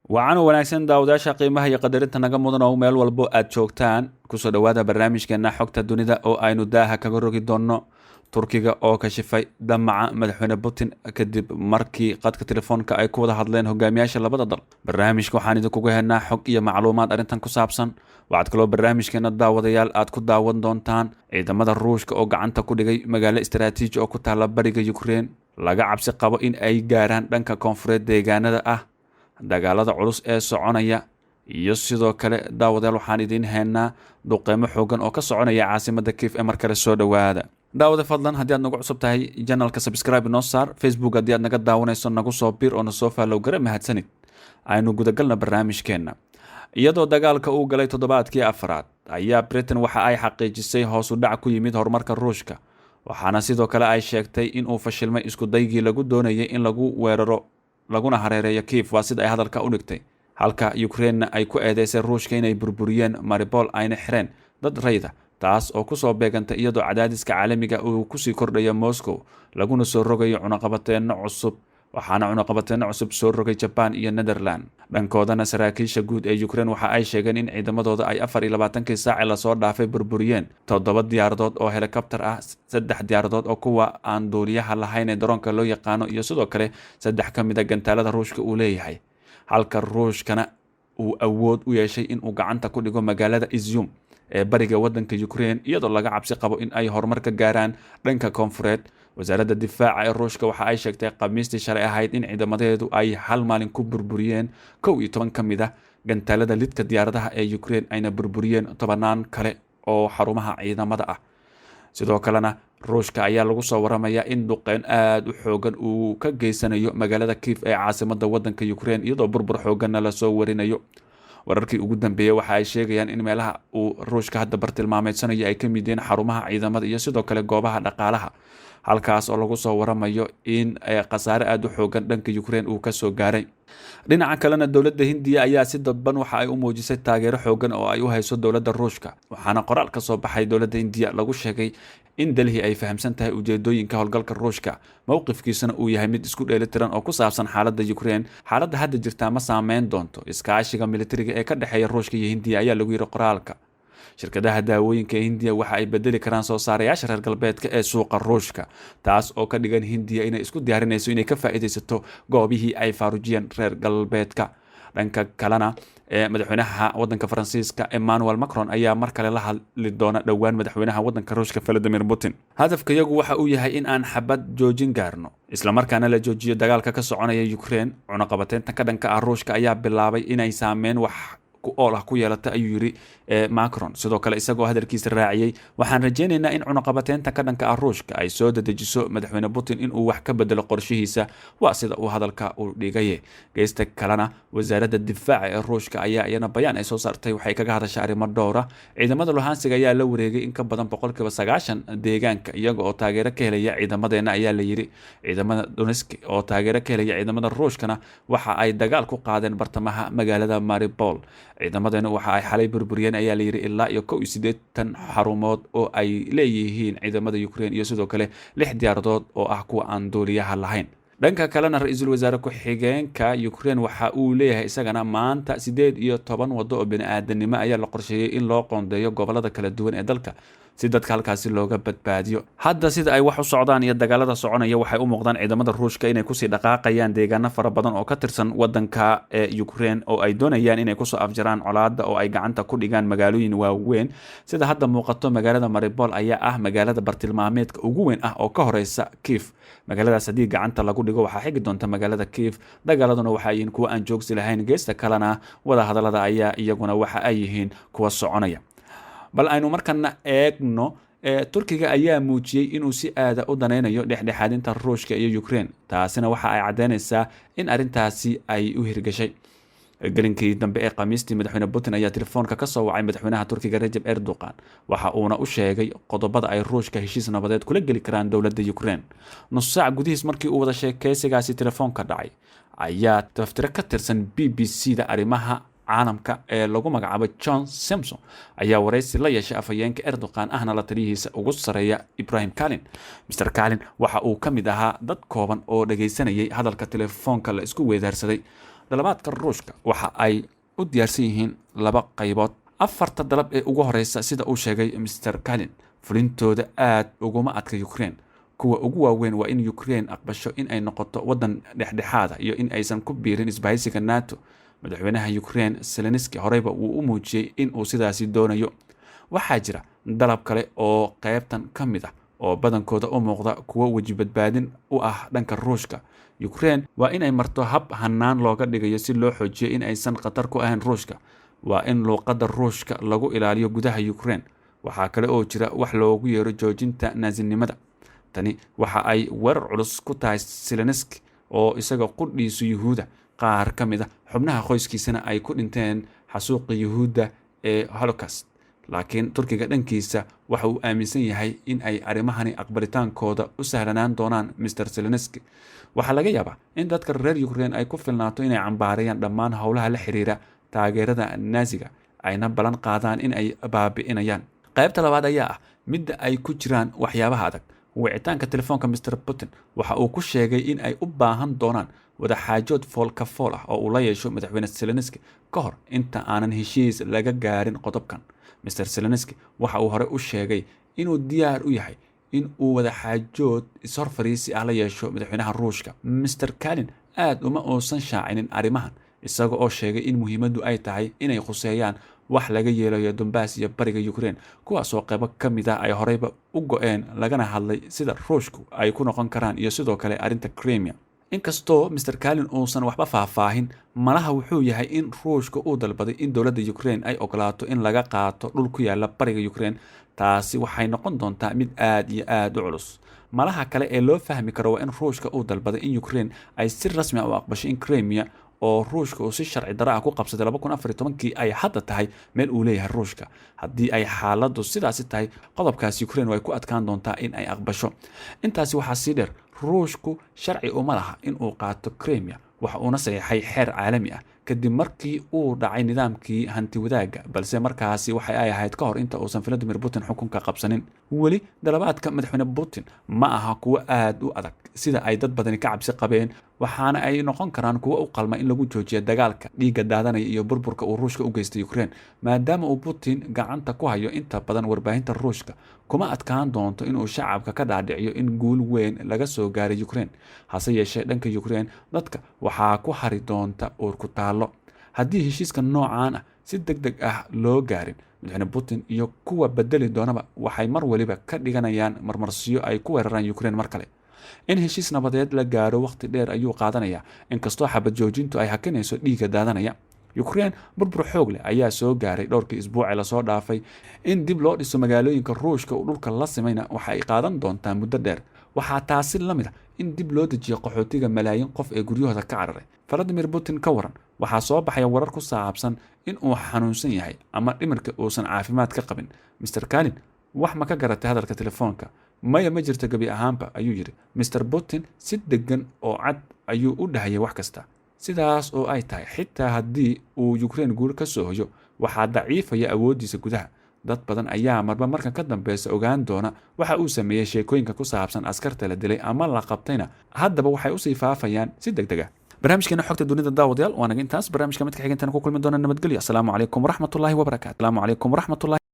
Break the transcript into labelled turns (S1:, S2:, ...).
S1: wacan wanaagsan daawadayaasha qiimaha iyo qadarinta naga mudan oo meel walbo aad joogtaan kusoo dhowaada barnaamijkeena xogta dunida oo aynu daaha kaga rogi doonno turkiga oo kashifay damaca madaxweyne putin kadib markii qadka telefoonka ay ku wada hadleen hogaamiyaasha labada dal. barnaamijka waxaan idinkugu helnaa xog iyo macluumaad arrintan ku saabsan. waxaad kaloo barnaamijkeena daawadayaal aad ku daawan doontaan ciidamada ruushka oo gacanta ku dhigay magaalo istaraatiiji oo ku taala bariga Ukraine, laga cabsi qabo in ay gaaraan dhanka koonfureed deegaanada ah dagaalada culus ee soconaya, iyo sidoo kale daawadayaal waxaan idiin haynaa duqeymo xoogan oo ka soconaya caasimada Kiev ee markale soo dhowaada. daawada fadlan haddii aad nagu cusub tahay janalka subscribe noo saar, Facebook haddii aad naga daawanayso nagu soo bir oo na soo follow gara, mahadsanid. aynu gudagalna barnaamijkeena. iyadoo dagaalka uu galay toddobaadkii afraad ayaa Britain waxa ay xaqiijisay hoos u dhac ku yimid horumarka Ruushka, waxaana sidoo kale ay sheegtay in uu fashilmay isku daygii lagu doonayay in lagu weeraro laguna hareereeyo Kiev, waa sida ay hadalka u dhigtay, halka Ukraine ay ku eedeysay Ruushka inay burburiyeen Mariupol ayna xireen dad rayda, taas oo kusoo beegantay iyadoo cadaadiska caalamiga uu kusii kordhayo Moscow laguna soo rogayo cunaqabateeno cusub, waxaana cunaqabateeno cusub soo rogay Japan iyo Netherland. dhankoodana saraakiisha guud ee Ukraine waxa ay sheegeen in ciidamadooda ay 24 saac lasoo dhaafay burburiyeen 7 diyaaradood oo helikabtar ah, 3 diyaaradood oo kuwa aan duuliyaha lahayn ee daroonka loo yaqaano, iyo sidoo kale 3 ka mid ah gantaalada Ruushka uu leeyahay, halka Ruushkana uu awood u yeeshay in uu gacanta ku dhigo magaalada Izium ee bariga wadanka Ukraine, iyadoo laga cabsi qabo in ay horumar ka gaaraan dhanka koonfureed. wasaaradda difaaca ee Ruushka waxa ay sheegtay Khamiistii shalay ahayd in ciidamadeedu ay hal maalin ku burburiyeen 11 ka mid ah gantaalada lidka diyaaradaha ee Ukraine, ayna burburiyeen 10 kale oo xarumaha ciidamada ah. sidoo kalena Ruushka ayaa lagu soo waramayaa in duqeyn aad u xoogan uu ka geysanayo magaalada Kiev ee caasimada wadanka Ukraine, iyadoo burbur xooganna la soo warinayo. wararkii ugu dambeeyay waxa ay sheegayaan in meelaha uu Ruushka hadda bartilmaameedsanayo ay ka mid yihiin xarumaha ciidamada iyo sidoo kale goobaha dhaqaalaha, halkaas oo lagu soo waramayo in khasaare aad u xoogan dhanka Ukraine uu ka soo gaaray. dhinaca kalena dowladda Hindiya ayaa si dadban waxa ay u muujisay taageero xoogan oo ay u hayso dowladda Ruushka, waxaana qoraal ka soo baxay dowladda Hindiya lagu sheegay in Delhi ay fahamsan tahay ujeedooyinka howlgalka Ruushka, mowqifkiisana uu yahay mid isku dheelitiran oo ku saabsan xaaladda Ukraine. xaaladda hadda jirta ma saameyn doonto iskaashiga militariga ee ka dhexeeya Ruushka iyo Hindiya, ayaa lagu yiri qoraalka. shirkadaha daawooyinka ee Hindiya waxa ay bedeli karaan soo saarayaasha reer galbeedka ee suuqa Ruushka, taas oo ka dhigan Hindiya inay isku diyaarinayso inay ka faa'iidaysato goobihii ay faarujiyeen reer galbeedka. dhanka kalena madaxweynaha wadanka Faransiiska Emmanuel Macron ayaa mar kale la hadli doona dhowaan madaxweynaha wadanka Ruushka Vladimir Putin. hadafkayagu waxa uu yahay in aan xabad joojin gaarno, isla markaana la joojiyo dagaalka ka soconaya Ukraine. cunaqabateynta ka dhanka ah Ruushka ayaa bilaabay inay saameyn wax ku ool ah ku yeelata, ayuu yiri Macron. sidoo kale isagoo hadalkiisa raaciyay, waxaan rajaynaynaa in cunaqabateynta ka dhanka ah Ruushka ay soo dedejiso madaxweyne Putin in uu wax ka bedelo qorshihiisa, waa sida uu hadalka u dhigay. geesta kalena wasaaradda difaaca ee Ruushka ayaa iyana bayaan ay soo saartay waxay kaga hadashay arrimo dhowr ah. ciidamada Luhansk ayaa la wareegay in ka badan 90% deegaanka iyaga oo taageero ka helaya ciidamadeena, ayaa la yiri. ciidamada Donetsk oo taageero ka helaya ciidamada Ruushkana waxa ay dagaal ku qaadeen bartamaha magaalada Mariupol. ciidamadeena waxa ay xalay burburiyeen, ayaa la yiri, ilaa iyo 81 xarumood oo ay leeyihiin ciidamada Ukraine, iyo sidoo kale 6 diyaaradood oo ah kuwa aan duuliyaha lahayn. dhanka kalena ra-iisul wasaare ku-xigeenka Ukraine waxa uu leeyahay isagana maanta 18 wado oo bini'aadanimo ayaa la qorsheeyay in loo qoondeeyo gobolada kala duwan ee dalka si dadka halkaasi looga badbaadiyo. hadda sida ay wax u socdaan iyo dagaalada soconaya, waxay u muuqdaan ciidamada Ruushka inay kusii dhaqaaqayaan deegaano fara badan oo ka tirsan wadanka Ukraine, oo ay doonayaan inay kusoo afjaraan colaadda oo ay gacanta ku dhigaan magaalooyin waaweyn. sida hadda muuqato, magaalada Mariupol ayaa ah magaalada bartilmaameedka ugu weyn ah oo ka horeysa Kiev. magaaladaas haddii gacanta lagu dhigo waxaa xigi doonta magaalada Kiev. dagaaladuna waxa ay yihiin kuwa aan joogsi lahayn, geesta kalena wada hadalada ayaa iyaguna waxa ay yihiin kuwa soconaya. bal aynu markana eegno, Turkiga ayaa muujiyay inuu si aada u danaynayo dhexdhexaadinta Ruushka iyo Ukraine, taasina waxa ay cadeynaysaa in arrintaasi ay u hirgashay. gelinkii dambe ee Khamiistii, madaxweyne Putin ayaa telefoonka ka soo wacay madaxweynaha Turkiga Recep Erdogan, waxa uuna u sheegay qodobada ay Ruushka heshiis nabadeed kula geli karaan dowladda Ukraine. nus saac gudihiis markii uu wada sheekaysigaasi telefoonka dhacay, ayaa taftire ka tirsan BBC-da arrimaha caalamka ee lagu magacaabo John Simpson ayaa wareysi la yeeshay afhayeenka Erdogan ahna la taliyihiisa ugu sareeya Ibrahim Kalin. Mr. Kalin waxa uu ka mid ahaa dad kooban oo dhageysanayay hadalka telefoonka la isku weedaarsaday. dalabaadka ruushka waxa ay u diyaarsan yihiin laba qaybood. afarta dalab ee ugu horeysa sida uu sheegay Mr. Kalin fulintooda aad uguma adka Ukraine. kuwa ugu waaweyn waa in Ukraine aqbasho in ay noqoto wadan dhexdhexaad iyo in aysan ku biirin isbahaysiga NATO. madaxweynaha Ukraine Zelensky horeyba uu u muujiyay in uu sidaasi doonayo. waxaa jira dalab kale oo qaybtan ka mid ah oo badankooda u muuqda kuwa waji badbaadin u ah dhanka Ruushka. Ukraine waa in ay marto hab hanaan looga dhigayo si loo xoojiyo in aysan khatar ku ahayn Ruushka. waa in luuqadda Ruushka lagu ilaaliyo gudaha Ukraine. waxaa kale oo jira wax loogu yeero joojinta naasinimada. tani waxa ay weerar culus ku tahay Zelensky oo isaga qudhiisu Yuhuuda, qaar ka mid ah xubnaha qoyskiisana ay ku dhinteen xasuuqa Yuhuudda ee Holocaust. laakiin Turkiga dhankiisa waxa uu aaminsan yahay in ay arrimahani aqbalitaankooda u sahlanaan doonaan Mr. Zelensky. waxaa laga yaabaa in dadka reer Ukraine ay ku filnaato inay cambaarayaan dhammaan howlaha la xiriira taageerada Naasiga, ayna ballan qaadaan in ay baabi'inayaan. qaybta labaad ayaa ah midda ay ku jiraan waxyaabaha adag. wicitaanka telefoonka Mr. Putin waxa uu ku sheegay in ay u baahan doonaan wadaxaajood foolka fool ah oo uu la yeesho madaxweyne Zelensky ka hor inta aanan heshiis laga gaarin qodobkan. Mr. Zelensky waxa uu hore u sheegay inuu diyaar u yahay in uu wadaxaajood ishorfariisi ah la yeesho madaxweynaha Ruushka. Mr. Kalin aad uma uusan shaacinin arrimahan, isaga oo sheegay in muhiimaddu ay tahay inay khuseeyaan wax laga yeelayo Donbass iyo bariga Ukraine, kuwaasoo qaybo ka mid ah ay horeyba u go'een, lagana hadlay sida Ruushku ay ku noqon karaan iyo sidoo kale arrinta Crimea. inkastoo Mr. Kalin uusan waxba faahfaahin, malaha wuxuu yahay in Ruushka uu dalbaday in dowladda Ukraine ay ogolaato in laga qaato dhul ku yaala bariga Ukraine. taasi waxay noqon doontaa mid aad iyo aad u culus. malaha kale ee loo fahmi karo waa in Ruushka uu dalbaday in Ukraine ay si rasmi ah u aqbasho in Crimea oo Ruushka uu si sharci darro ah ku qabsaday 2014 ay hadda tahay meel uu leeyahay Ruushka. haddii ay xaaladdu sidaasi tahay, qodobkaasi Ukraine way ku adkaan doontaa in ay aqbasho. intaasi waxaa sii dheer, Ruushku sharci uma laha in uu qaato Crimea, waxa uuna saxeexay xeer caalami ah kadib markii uu dhacay nidaamkii hanti wadaagga, balse markaasi waxay ay ahayd ka hor inta uusan Vladimir Putin xukunka qabsanin. weli dalabaadka madaxweyne Putin ma aha kuwo aad u adag sida ay dad badani ka cabsi qabeen, waxaana ay noqon karaan kuwo u qalma in lagu joojiyo dagaalka dhiigga daadanaya iyo burburka uu Ruushka u geystay Ukraine. maadaama uu Putin gacanta ku hayo inta badan warbaahinta Ruushka, kuma adkaan doonto inuu shacabka ka dhaadhiciyo in guul weyn laga soo gaaray Ukraine. hase yeeshee dhanka Ukraine dadka waxaa ku hari doonta uur ku taallo. haddii heshiiska noocaan ah si degdeg ah loo gaarin, madaxweyne Putin iyo kuwa bedeli doonaba waxay mar waliba ka dhiganayaan marmarsiyo ay ku weeraraan Ukraine mar kale. in heshiis nabadeed la gaaro waqti dheer ayuu qaadanayaa, inkastoo xabad joojintu ay hakinayso dhiigga daadanaya. Ukraine burbur xoog leh ayaa soo gaaray dhowrkii isbuuc la soo dhaafay. in dib loo dhiso magaalooyinka Ruushka uu dhulka la simayna waxa ay qaadan doontaa muddo dheer. waxaa taasi la mid ah in dib loo dejiyo qaxootiga malaayiin qof ee guryahooda ka cararay. Vladimir Putin ka waran, waxaa soo baxaya warar ku saabsan in uu xanuunsan yahay ama dhimirka uusan caafimaad ka qabin. Mr. Kalin wax ma ka garatay hadalka telefoonka? maya, ma jirto gebi ahaanba, ayuu yidhi. Mr. Putin si degan oo cad ayuu u dhahayay wax kasta. sidaas oo ay tahay, xitaa haddii uu Ukraine guul ka soo hoyo, waxaa daciifaya awooddiisa gudaha. dad badan ayaa marba markan ka dambeysa ogaan doona waxa uu sameeyey. sheekooyinka ku saabsan askarta la dilay ama la qabtayna haddaba waxay usii faafayaan si degdeg ah. barnaamijkeena xogta dunida daawadayaal waa naga intaas. barnaamijka mid ka xigantana ku kulmi doona. nabadgelyo. asalaamu calaykum waraxmatullaahi wabarakaatu.